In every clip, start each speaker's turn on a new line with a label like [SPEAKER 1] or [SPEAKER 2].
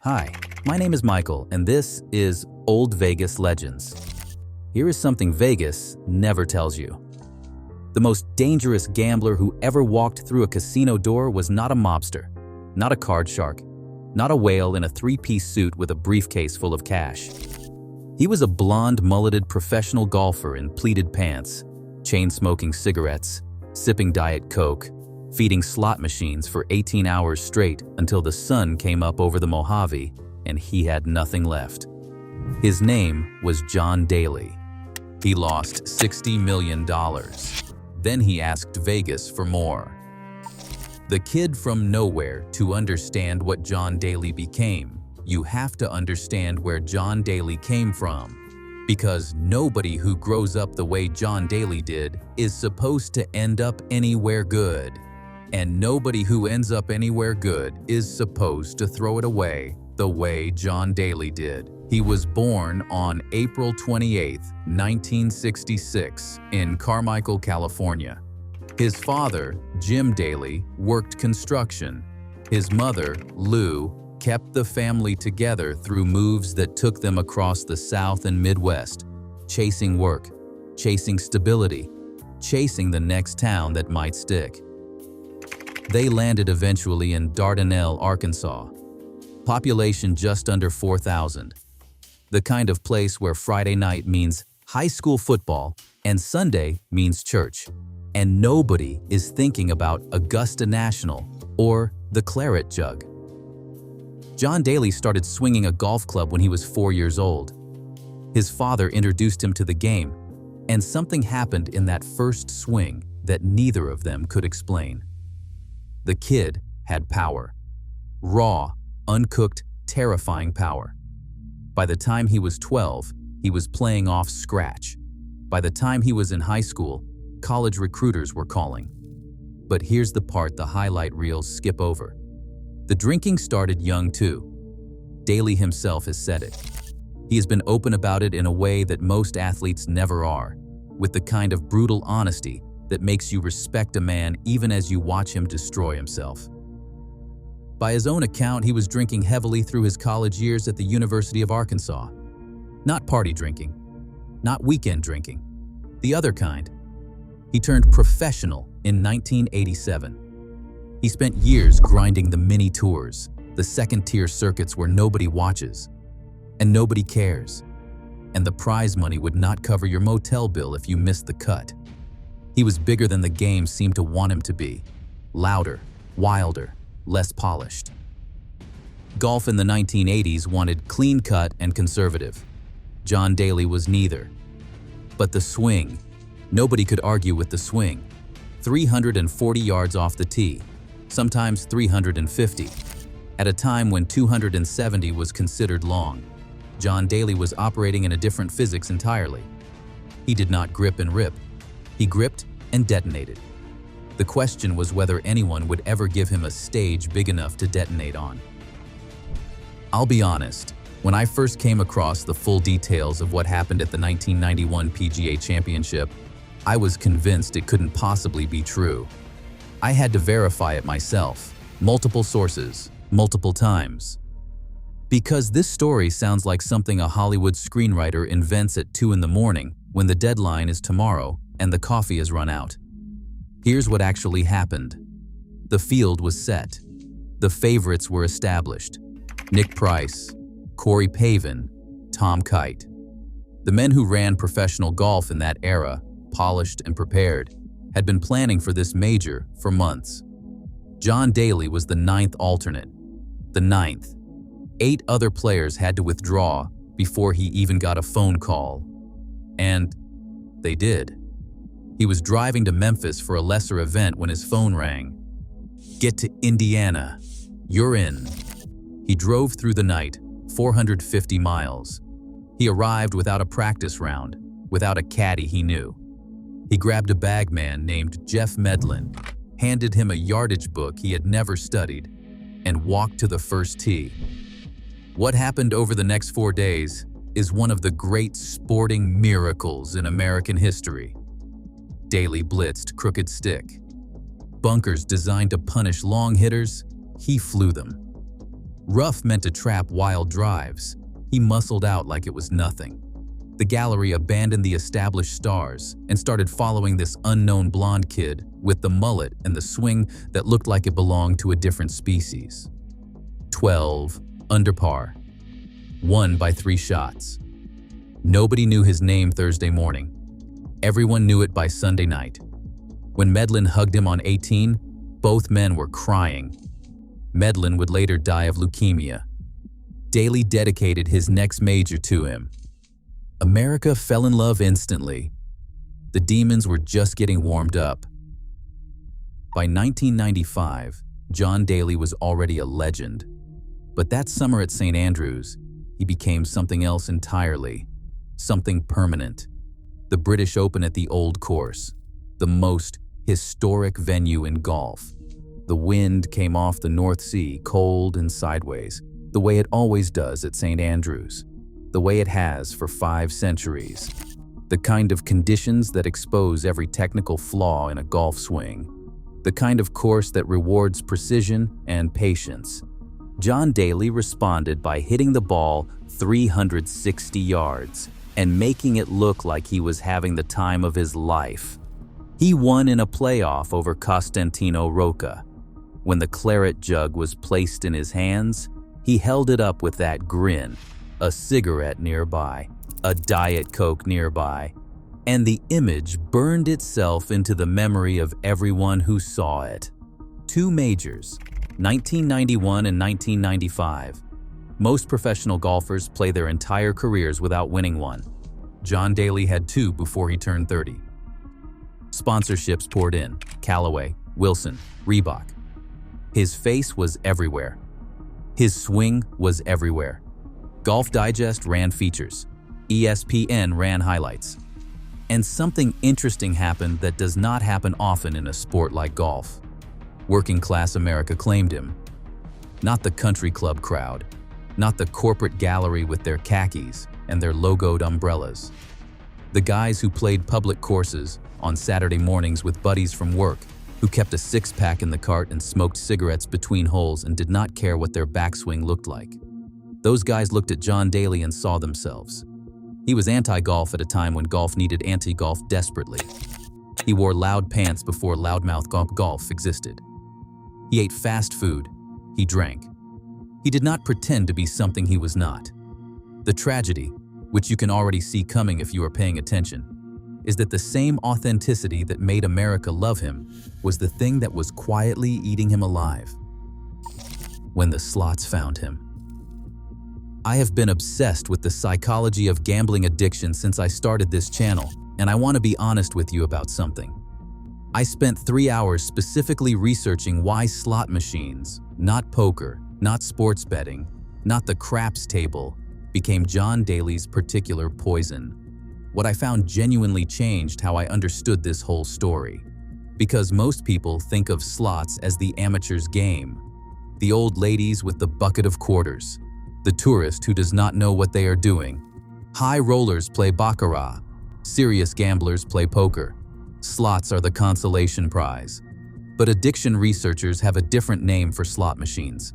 [SPEAKER 1] Hi, my name is Michael, and this is Old Vegas Legends. Here is something Vegas never tells you. The most dangerous gambler who ever walked through a casino door was not a mobster, not a card shark, not a whale in a three-piece suit with a briefcase full of cash. He was a blonde, mulleted professional golfer in pleated pants, chain-smoking cigarettes, sipping Diet Coke, feeding slot machines for 18 hours straight until the sun came up over the Mojave and he had nothing left. His name was John Daly. He lost $60 million. Then he asked Vegas for more. The kid from nowhere. To understand what John Daly became, you have to understand where John Daly came from. Because nobody who grows up the way John Daly did is supposed to end up anywhere good. And nobody who ends up anywhere good is supposed to throw it away the way John Daly did. He was born on April 28, 1966, in Carmichael, California. His father, Jim Daly, worked construction. His mother, Lou, kept the family together through moves that took them across the South and Midwest, chasing work, chasing stability, chasing the next town that might stick. They landed eventually in Dardanelle, Arkansas. Population just under 4,000. The kind of place where Friday night means high school football and Sunday means church. And nobody is thinking about Augusta National or the Claret Jug. John Daly started swinging a golf club when he was 4 years old. His father introduced him to the game, and something happened in that first swing that neither of them could explain. The kid had power. Raw, uncooked, terrifying power. By the time he was 12, he was playing off scratch. By the time he was in high school, college recruiters were calling. But here's the part the highlight reels skip over. The drinking started young too. Daly himself has said it. He has been open about it in a way that most athletes never are, with the kind of brutal honesty that makes you respect a man even as you watch him destroy himself. By his own account, he was drinking heavily through his college years at the University of Arkansas. Not party drinking, not weekend drinking, the other kind. He turned professional in 1987. He spent years grinding the mini tours, the second-tier circuits where nobody watches and nobody cares, and the prize money would not cover your motel bill if you missed the cut. He was bigger than the game seemed to want him to be, louder, wilder, less polished. Golf in the 1980s wanted clean-cut and conservative. John Daly was neither. But the swing, nobody could argue with the swing. 340 yards off the tee, sometimes 350. At a time when 270 was considered long, John Daly was operating in a different physics entirely. He did not grip and rip. He gripped and detonated. The question was whether anyone would ever give him a stage big enough to detonate on. I'll be honest, when I first came across the full details of what happened at the 1991 PGA Championship, I was convinced it couldn't possibly be true. I had to verify it myself, multiple sources, multiple times. Because this story sounds like something a Hollywood screenwriter invents at 2 in the morning when the deadline is tomorrow and the coffee has run out. Here's what actually happened. The field was set. The favorites were established. Nick Price, Corey Pavin, Tom Kite. The men who ran professional golf in that era, polished and prepared, had been planning for this major for months. John Daly was the 9th alternate. The 9th. 8 other players had to withdraw before he even got a phone call. And they did. He was driving to Memphis for a lesser event when his phone rang. "Get to Indiana. You're in." He drove through the night, 450 miles. He arrived without a practice round, without a caddy he knew. He grabbed a bagman named Jeff Medlin, handed him a yardage book he had never studied, and walked to the first tee. What happened over the next 4 days is one of the great sporting miracles in American history. Daly blitzed crooked stick. Bunkers designed to punish long hitters, he flew them. Rough meant to trap wild drives. He muscled out like it was nothing. The gallery abandoned the established stars and started following this unknown blonde kid with the mullet and the swing that looked like it belonged to a different species. 12 under par. Won by 3 shots. Nobody knew his name Thursday morning. Everyone knew it by Sunday night. When Medlin hugged him on 18, both men were crying. Medlin would later die of leukemia. Daly dedicated his next major to him. America fell in love instantly. The demons were just getting warmed up. By 1995, John Daly was already a legend. But that summer at St. Andrews, he became something else entirely, something permanent. The British Open at the Old Course, the most historic venue in golf. The wind came off the North Sea, cold and sideways, the way it always does at St. Andrews, the way it has for 5 centuries. The kind of conditions that expose every technical flaw in a golf swing. The kind of course that rewards precision and patience. John Daly responded by hitting the ball 360 yards and making it look like he was having the time of his life. He won in a playoff over Costantino Rocca. When the claret jug was placed in his hands, he held it up with that grin, a cigarette nearby, a Diet Coke nearby, and the image burned itself into the memory of everyone who saw it. 2 majors, 1991 and 1995. Most professional golfers play their entire careers without winning one. John Daly had 2 before he turned 30. Sponsorships poured in: Callaway, Wilson, Reebok. His face was everywhere. His swing was everywhere. Golf Digest ran features. ESPN ran highlights. And something interesting happened that does not happen often in a sport like golf. Working-class America claimed him. Not the country club crowd, not the corporate gallery with their khakis and their logoed umbrellas. The guys who played public courses on Saturday mornings with buddies from work, who kept a 6-pack in the cart and smoked cigarettes between holes and did not care what their backswing looked like. Those guys looked at John Daly and saw themselves. He was anti-golf at a time when golf needed anti-golf desperately. He wore loud pants before loudmouth golf existed. He ate fast food. He drank. He did not pretend to be something he was not. The tragedy, which you can already see coming if you are paying attention, is that the same authenticity that made America love him was the thing that was quietly eating him alive. When the slots found him. I have been obsessed with the psychology of gambling addiction since I started this channel, and I want to be honest with you about something. I spent 3 hours specifically researching why slot machines, not poker, not sports betting, not the craps table, became John Daly's particular poison. What I found genuinely changed how I understood this whole story. Because most people think of slots as the amateur's game. The old ladies with the bucket of quarters. The tourist who does not know what they are doing. High rollers play baccarat. Serious gamblers play poker. Slots are the consolation prize. But addiction researchers have a different name for slot machines.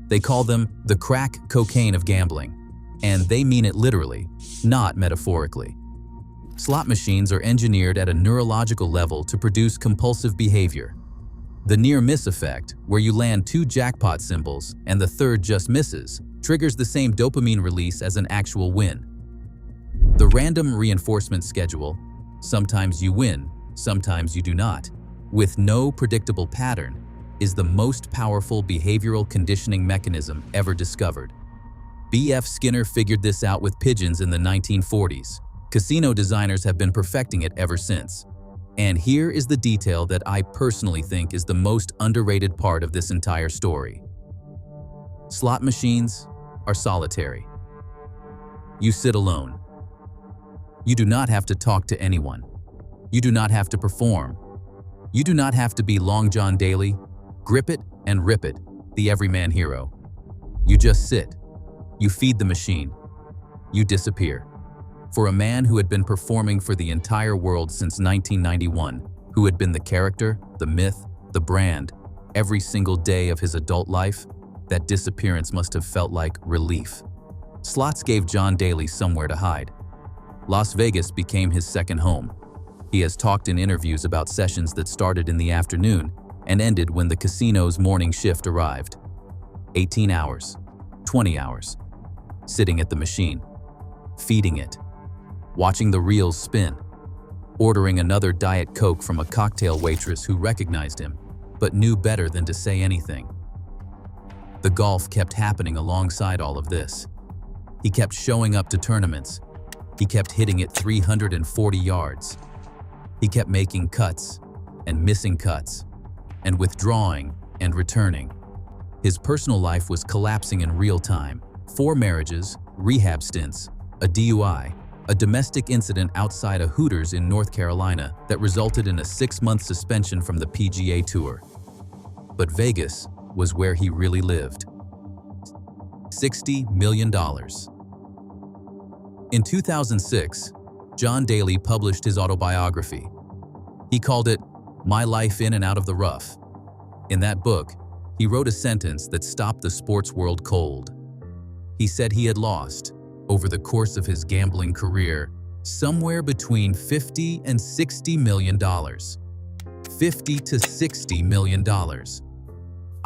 [SPEAKER 1] They call them the crack cocaine of gambling. And they mean it literally, not metaphorically. Slot machines are engineered at a neurological level to produce compulsive behavior. The near-miss effect, where you land 2 jackpot symbols and the third just misses, triggers the same dopamine release as an actual win. The random reinforcement schedule, sometimes you win, sometimes you do not, with no predictable pattern, is the most powerful behavioral conditioning mechanism ever discovered. B.F. Skinner figured this out with pigeons in the 1940s. Casino designers have been perfecting it ever since. And here is the detail that I personally think is the most underrated part of this entire story. Slot machines are solitary. You sit alone. You do not have to talk to anyone. You do not have to perform. You do not have to be Long John Daly, grip it and rip it, the everyman hero. You just sit. You feed the machine. You disappear. For a man who had been performing for the entire world since 1991, who had been the character, the myth, the brand, every single day of his adult life, That disappearance must have felt like relief. Slots gave John Daly somewhere to hide. Las Vegas became his second home. He has talked in interviews about sessions that started in the afternoon and ended when the casino's morning shift arrived. 18 hours, 20 hours, sitting at the machine, feeding it, watching the reels spin, ordering another Diet Coke from a cocktail waitress who recognized him, but knew better than to say anything. The golf kept happening alongside all of this. He kept showing up to tournaments. He kept hitting it 340 yards. He kept making cuts and missing cuts and withdrawing and returning. His personal life was collapsing in real time. 4 marriages, rehab stints, a DUI, a domestic incident outside a Hooters in North Carolina that resulted in a 6-month suspension from the PGA Tour. But Vegas was where he really lived. $60 million. In 2006, John Daly published his autobiography. He called it My Life in and Out of the Rough. In that book, he wrote a sentence that stopped the sports world cold. He said he had lost, over the course of his gambling career, somewhere between $50 and $60 million. $50 to $60 million.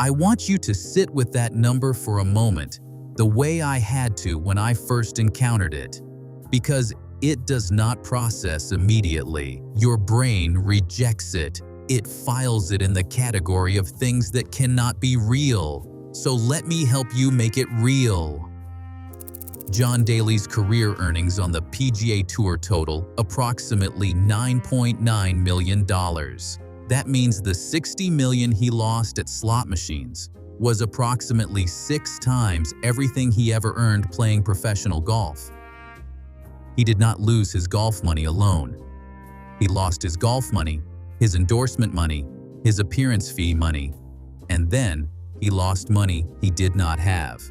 [SPEAKER 1] I want you to sit with that number for a moment, the way I had to when I first encountered it, because it does not process immediately. Your brain rejects it. It files it in the category of things that cannot be real. So let me help you make it real. John Daly's career earnings on the PGA Tour total approximately $9.9 million. That means the $60 million he lost at slot machines was approximately 6 times everything he ever earned playing professional golf. He did not lose his golf money alone. He lost his golf money, his endorsement money, his appearance fee money, and then he lost money he did not have.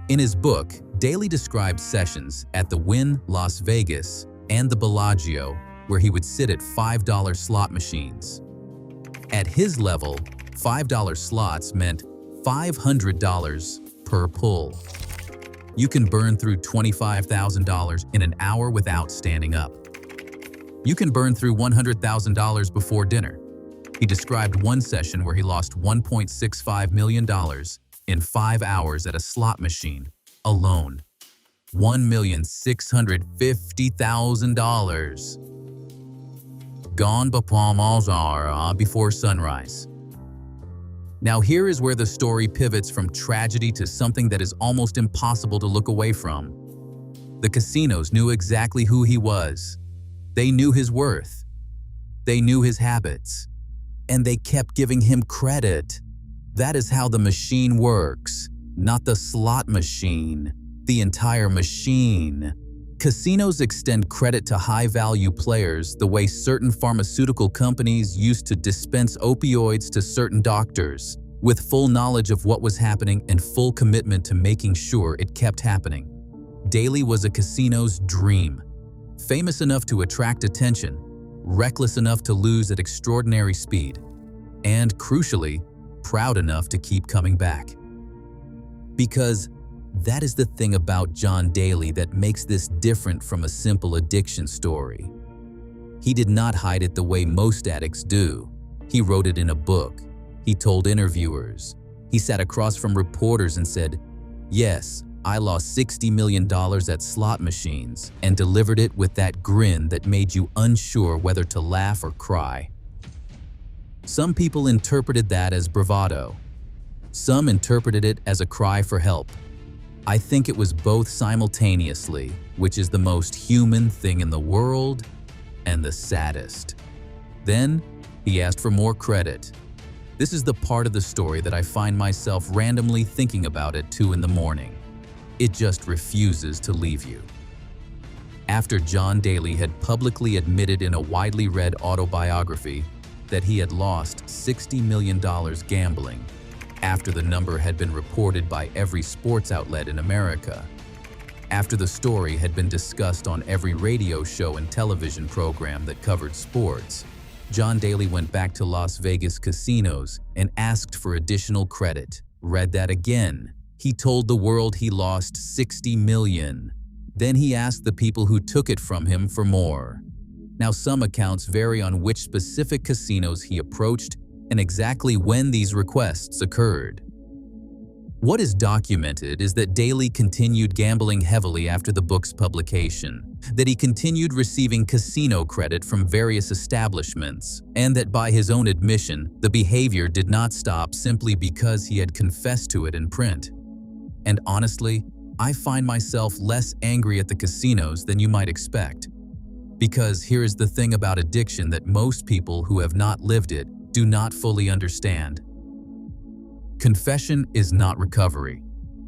[SPEAKER 1] In his book, Daly described sessions at the Wynn Las Vegas and the Bellagio where he would sit at $5 slot machines. At his level, $5 slots meant $500 per pull. You can burn through $25,000 in an hour without standing up. You can burn through $100,000 before dinner. He described one session where he lost $1.65 million in 5 hours at a slot machine alone. $1,650,000. Gone before sunrise. Now here is where the story pivots from tragedy to something that is almost impossible to look away from. The casinos knew exactly who he was. They knew his worth. They knew his habits. And they kept giving him credit. That is how the machine works, not the slot machine, the entire machine. Casinos extend credit to high-value players the way certain pharmaceutical companies used to dispense opioids to certain doctors, with full knowledge of what was happening and full commitment to making sure it kept happening. Daly was a casino's dream, famous enough to attract attention, reckless enough to lose at extraordinary speed, and, crucially, proud enough to keep coming back. Because that is the thing about John Daly that makes this different from a simple addiction story. He did not hide it the way most addicts do. He wrote it in a book. He told interviewers. He sat across from reporters and said, "Yes, I lost $60 million at slot machines," and delivered it with that grin that made you unsure whether to laugh or cry. Some people interpreted that as bravado. Some interpreted it as a cry for help. I think it was both simultaneously, which is the most human thing in the world and the saddest. Then, he asked for more credit. This is the part of the story that I find myself randomly thinking about at 2 in the morning. It just refuses to leave you. After John Daly had publicly admitted in a widely read autobiography that he had lost $60 million gambling, after the number had been reported by every sports outlet in America, after the story had been discussed on every radio show and television program that covered sports, John Daly went back to Las Vegas casinos and asked for additional credit. Read that again. He told the world he lost $60 million. Then he asked the people who took it from him for more. Now, some accounts vary on which specific casinos he approached and exactly when these requests occurred. What is documented is that Daly continued gambling heavily after the book's publication, that he continued receiving casino credit from various establishments, and that by his own admission, the behavior did not stop simply because he had confessed to it in print. And honestly, I find myself less angry at the casinos than you might expect. Because here is the thing about addiction that most people who have not lived it do not fully understand. Confession is not recovery.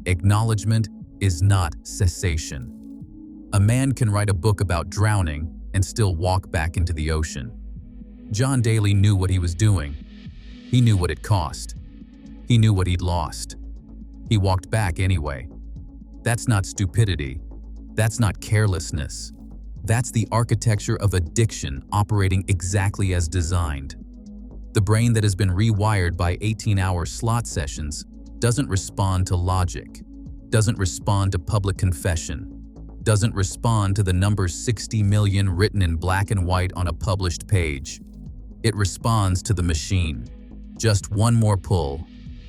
[SPEAKER 1] Acknowledgement is not cessation. A man can write a book about drowning and still walk back into the ocean. John Daly knew what he was doing. He knew what it cost. He knew what he'd lost. He walked back anyway. That's not stupidity. That's not carelessness. That's the architecture of addiction operating exactly as designed. The brain that has been rewired by 18-hour slot sessions doesn't respond to logic, doesn't respond to public confession, doesn't respond to the number 60 million written in black and white on a published page. It responds to the machine. Just one more pull,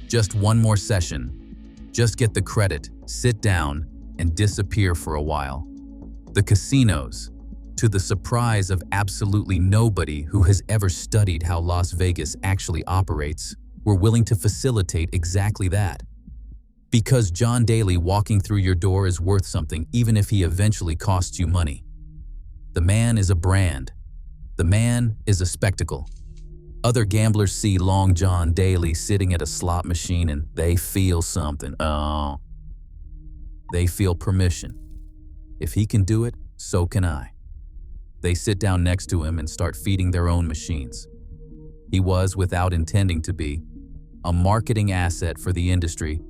[SPEAKER 1] just one more session, just get the credit, sit down, and disappear for a while. The casinos, to the surprise of absolutely nobody who has ever studied how Las Vegas actually operates, were willing to facilitate exactly that. Because John Daly walking through your door is worth something even if he eventually costs you money. The man is a brand. The man is a spectacle. Other gamblers see Long John Daly sitting at a slot machine and they feel something. Oh. They feel permission. If he can do it, so can I. They sit down next to him and start feeding their own machines. He was, without intending to be, a marketing asset for the industry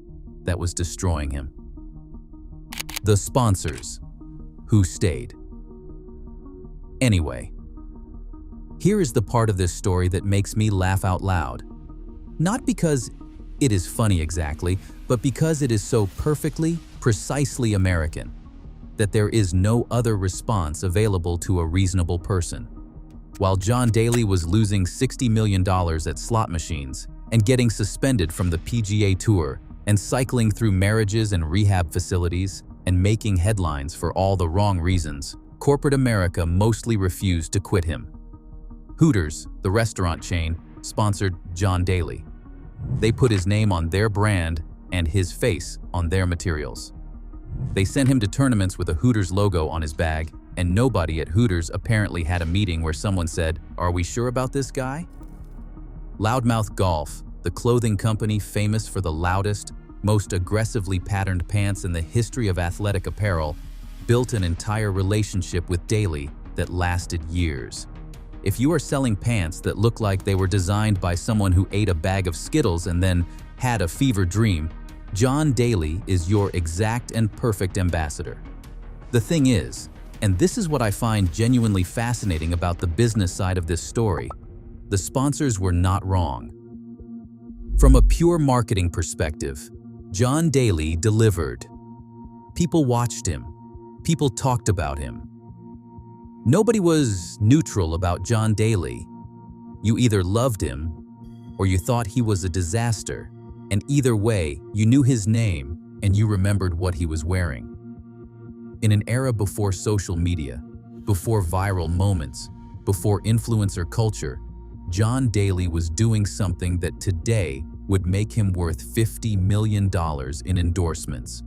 [SPEAKER 1] that was destroying him. The sponsors, who stayed. Anyway, here is the part of this story that makes me laugh out loud. Not because it is funny exactly, but because it is so perfectly, precisely American, that there is no other response available to a reasonable person. While John Daly was losing $60 million at slot machines and getting suspended from the PGA Tour and cycling through marriages and rehab facilities and making headlines for all the wrong reasons, corporate America mostly refused to quit him. Hooters, the restaurant chain, sponsored John Daly. They put his name on their brand and his face on their materials. They sent him to tournaments with a Hooters logo on his bag, and nobody at Hooters apparently had a meeting where someone said, "Are we sure about this guy?" Loudmouth Golf, the clothing company famous for the loudest, most aggressively patterned pants in the history of athletic apparel, built an entire relationship with Daly that lasted years. If you are selling pants that look like they were designed by someone who ate a bag of Skittles and then had a fever dream, John Daly is your exact and perfect ambassador. The thing is, and this is what I find genuinely fascinating about the business side of this story, the sponsors were not wrong. From a pure marketing perspective, John Daly delivered. People watched him. People talked about him. Nobody was neutral about John Daly. You either loved him or you thought he was a disaster. And either way, you knew his name and you remembered what he was wearing. In an era before social media, before viral moments, before influencer culture, John Daly was doing something that today would make him worth $50 million in endorsements.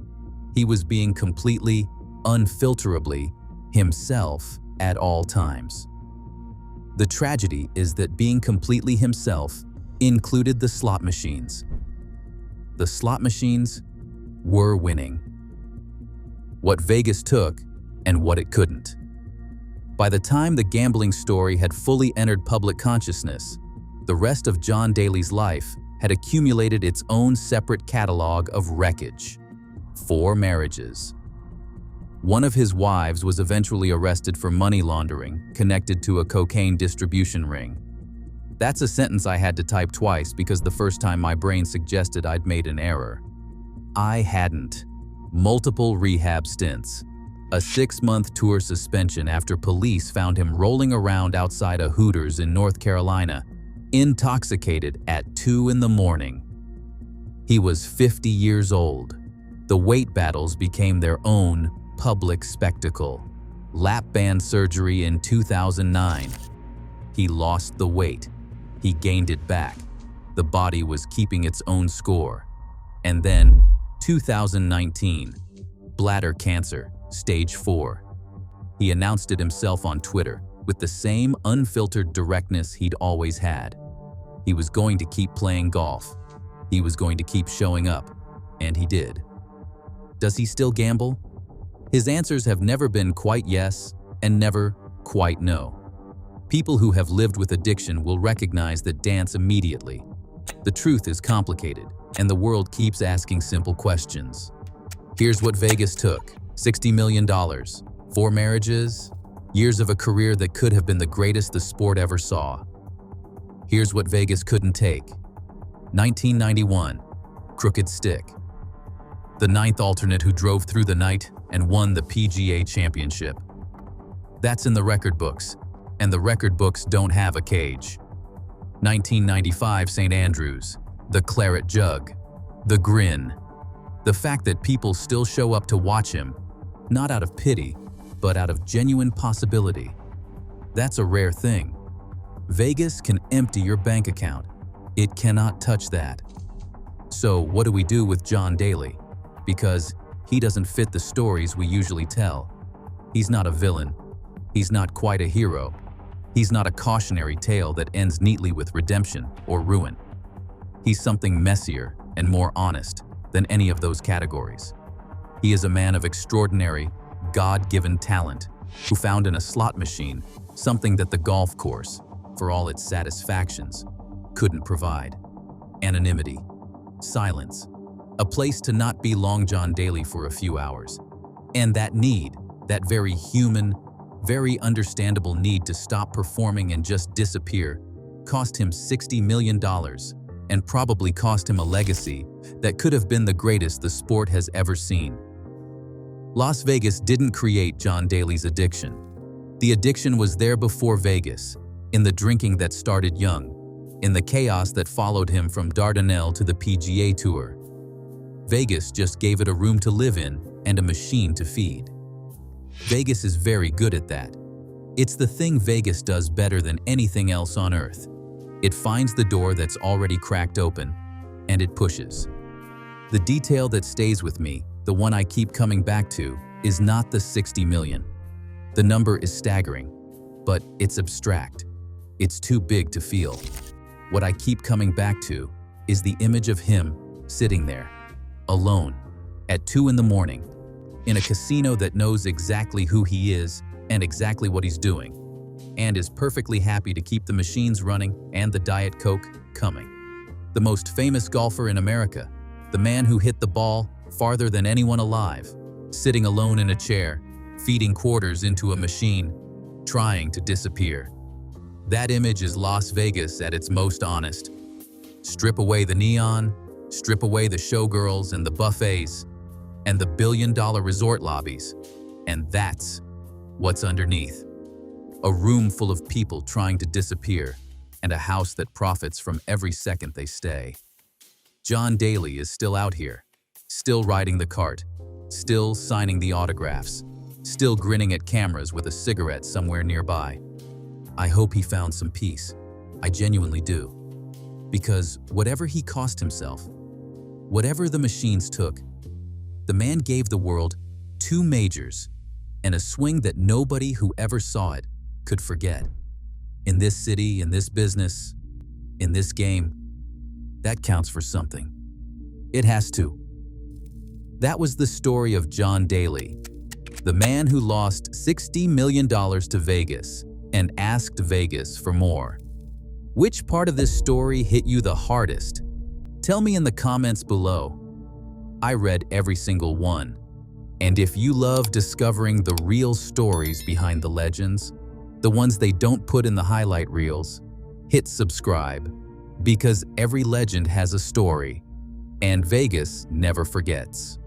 [SPEAKER 1] He was being completely, unfilterably himself at all times. The tragedy is that being completely himself included the slot machines. The slot machines were winning. What Vegas took and what it couldn't. By the time the gambling story had fully entered public consciousness, the rest of John Daly's life had accumulated its own separate catalog of wreckage. 4 marriages. One of his wives was eventually arrested for money laundering connected to a cocaine distribution ring. That's a sentence I had to type twice because the first time my brain suggested I'd made an error. I hadn't. Multiple rehab stints. A 6-month tour suspension after police found him rolling around outside a Hooters in North Carolina, intoxicated at 2 in the morning. He was 50 years old. The weight battles became their own public spectacle. Lap band surgery in 2009. He lost the weight. He gained it back. The body was keeping its own score. And then, 2019, bladder cancer, stage 4. He announced it himself on Twitter with the same unfiltered directness he'd always had. He was going to keep playing golf. He was going to keep showing up, and he did. Does he still gamble? His answers have never been quite yes and never quite no. People who have lived with addiction will recognize that dance immediately. The truth is complicated, and the world keeps asking simple questions. Here's what Vegas took: $60 million, 4 marriages, years of a career that could have been the greatest the sport ever saw. Here's what Vegas couldn't take: 1991, crooked stick. The 9th alternate who drove through the night and won the PGA Championship. That's in the record books, and the record books don't have a cage. 1995 St. Andrews, the claret jug, the grin. The fact that people still show up to watch him, not out of pity, but out of genuine possibility. That's a rare thing. Vegas can empty your bank account. It cannot touch that. So what do we do with John Daly? Because he doesn't fit the stories we usually tell. He's not a villain. He's not quite a hero. He's not a cautionary tale that ends neatly with redemption or ruin. He's something messier and more honest than any of those categories. He is a man of extraordinary, God-given talent who found in a slot machine something that the golf course, for all its satisfactions, couldn't provide: anonymity, silence, a place to not be Long John Daly for a few hours. And that need, that very human, very understandable need to stop performing and just disappear, cost him $60 million and probably cost him a legacy that could have been the greatest the sport has ever seen. Las Vegas didn't create John Daly's addiction. The addiction was there before Vegas, in the drinking that started young, in the chaos that followed him from Dardanelle to the PGA Tour. Vegas just gave it a room to live in and a machine to feed. Vegas is very good at that. It's the thing Vegas does better than anything else on earth. It finds the door that's already cracked open, and it pushes. The detail that stays with me, the one I keep coming back to, is not the 60 million. The number is staggering, but it's abstract. It's too big to feel. What I keep coming back to is the image of him sitting there, alone, at 2 in the morning, in a casino that knows exactly who he is and exactly what he's doing, and is perfectly happy to keep the machines running and the Diet Coke coming. The most famous golfer in America, the man who hit the ball farther than anyone alive, sitting alone in a chair, feeding quarters into a machine, trying to disappear. That image is Las Vegas at its most honest. Strip away the neon, strip away the showgirls and the buffets, and the billion-dollar resort lobbies, and that's what's underneath. A room full of people trying to disappear, and a house that profits from every second they stay. John Daly is still out here, still riding the cart, still signing the autographs, still grinning at cameras with a cigarette somewhere nearby. I hope he found some peace. I genuinely do. Because whatever he cost himself, whatever the machines took, the man gave the world 2 majors and a swing that nobody who ever saw it could forget. In this city, in this business, in this game, that counts for something. It has to. That was the story of John Daly, the man who lost $60 million to Vegas and asked Vegas for more. Which part of this story hit you the hardest? Tell me in the comments below. I read every single one. And if you love discovering the real stories behind the legends, the ones they don't put in the highlight reels, hit subscribe, because every legend has a story, and Vegas never forgets.